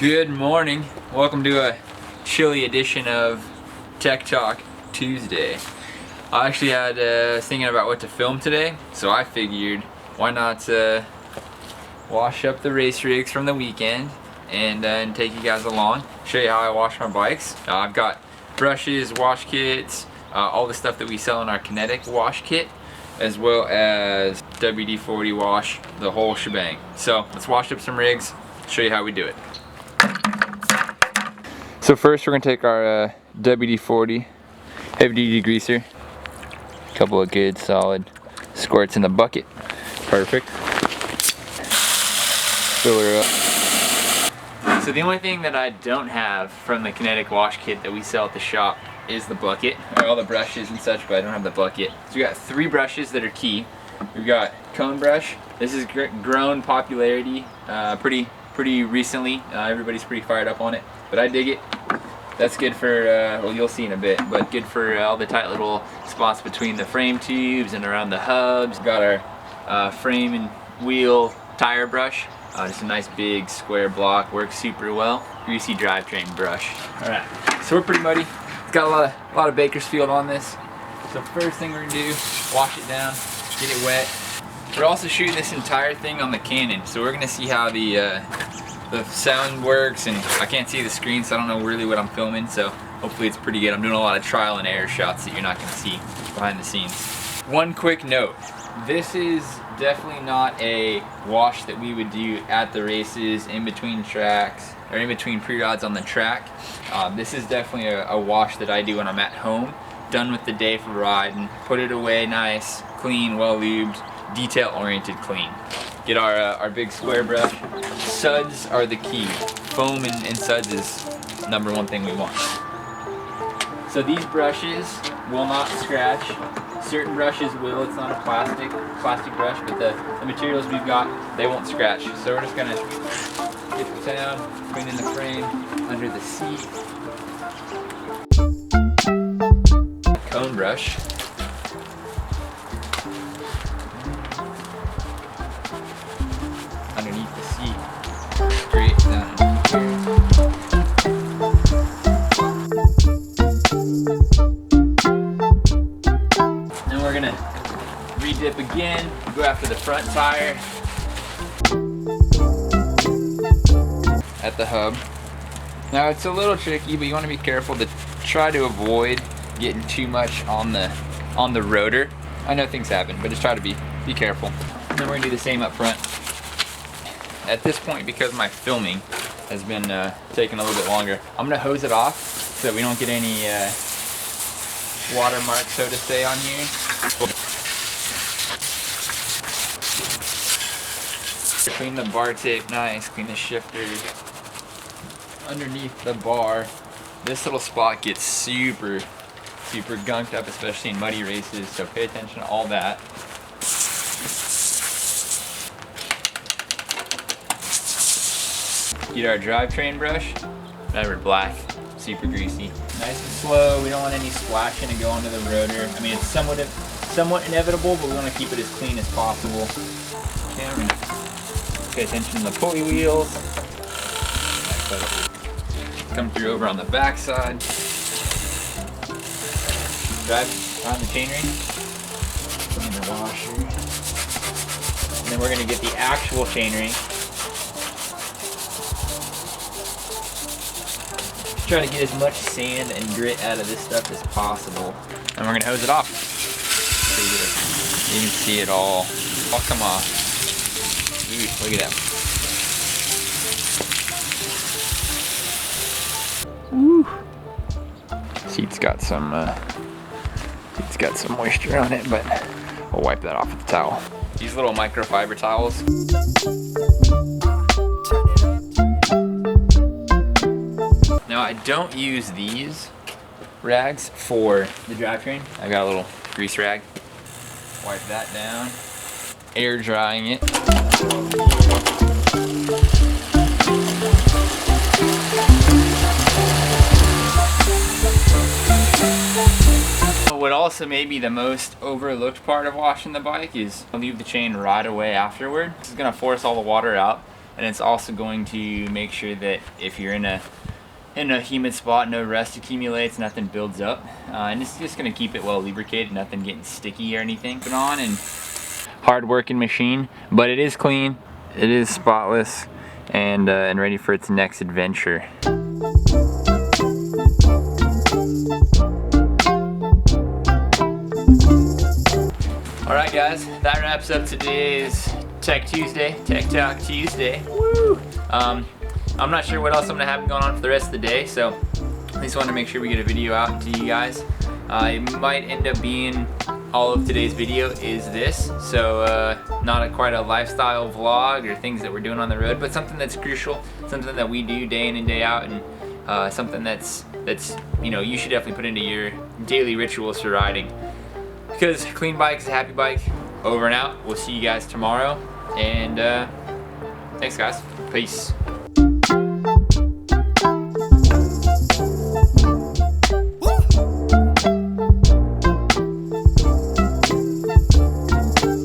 Good morning. Welcome to a chilly edition of Tech Talk Tuesday. I actually had thinking about what to film today, so I figured why not wash up the race rigs from the weekend and take you guys along, show you how I wash my bikes. I've got brushes, wash kits, all the stuff that we sell in our kinetic wash kit, as well as WD-40 wash, the whole shebang. So let's wash up some rigs, show you how we do it. So first we're going to take our WD-40 heavy duty greaser, a couple of good solid squirts in the bucket, perfect. Fill her up. So the only thing that I don't have from the kinetic wash kit that we sell at the shop is the bucket, all the brushes and such, but I don't have the bucket. So we got 3 brushes that are key. We've got cone brush. This has grown popularity pretty recently. Everybody's pretty fired up on it, but I dig it. That's good for, well, you'll see in a bit, but good for all the tight little spots between the frame tubes and around the hubs. We've got our frame and wheel tire brush. Just a nice big square block, works super well. Greasy drivetrain brush. All right, so we're pretty muddy. It's got a lot of Bakersfield on this. So first thing we're gonna do, wash it down, get it wet. We're also shooting this entire thing on the Canon, so we're gonna see how the sound works, and I can't see the screen, so I don't know really what I'm filming, so hopefully it's pretty good. I'm doing a lot of trial and error shots that you're not gonna see behind the scenes. One quick note, this is definitely not a wash that we would do at the races, in between tracks, or in between pre-rods on the track. This is definitely a wash that I do when I'm at home, done with the day for ride, and put it away nice, clean, well lubed, detail-oriented clean. Get our big square brush. Suds are the key. Foam and suds is #1 thing we want. So these brushes will not scratch. Certain brushes will. It's not a plastic brush, but the materials we've got, they won't scratch. So we're just gonna get the down, put it in the frame, under the seat. Cone brush. Underneath the seat, straight down here. Then we're gonna re-dip again, go after the front tire at the hub. Now it's a little tricky, but you want to be careful to try to avoid getting too much on the rotor. I know things happen, but just try to be careful. And then we're gonna do the same up front. At this point, because my filming has been taking a little bit longer, I'm gonna hose it off so that we don't get any watermark, so to say, on here. Clean the bar tape nice, clean the shifter. Underneath the bar, this little spot gets super gunked up, especially in muddy races, so pay attention to all that. Get our drivetrain brush, remember black, super greasy. Nice and slow, we don't want any splashing to go onto the rotor. I mean, it's somewhat inevitable, but we want to keep it as clean as possible. Okay, we're gonna pay attention to the pulley wheels. Come through over on the back side. Drive on the chainring. Clean the washer. And then we're gonna get the actual chainring. Try to get as much sand and grit out of this stuff as possible. And we're gonna hose it off. You can see it all come off. Ooh, look at that. Woo. Seat's got some moisture on it, but we'll wipe that off with the towel. These little microfiber towels. Now I don't use these rags for the drivetrain. I've got a little grease rag. Wipe that down. Air drying it. What also may be the most overlooked part of washing the bike is leave the chain right away afterward. This is gonna force all the water out, and and it's also going to make sure that if you're in a humid spot, no rust accumulates, nothing builds up, and it's just going to keep it well lubricated, nothing getting sticky or anything. Put on and hard working machine, but it is clean, it is spotless, and ready for its next adventure. Alright guys, that wraps up today's Tech Talk Tuesday. Woo! I'm not sure what else I'm gonna have going on for the rest of the day, so I just wanted to make sure we get a video out to you guys. It might end up being all of today's video is this, so not quite a lifestyle vlog or things that we're doing on the road, but something that's crucial, something that we do day in and day out, and something that's you know, you should definitely put into your daily rituals for riding. Because clean bike is a happy bike. Over and out. We'll see you guys tomorrow, and thanks guys. Peace.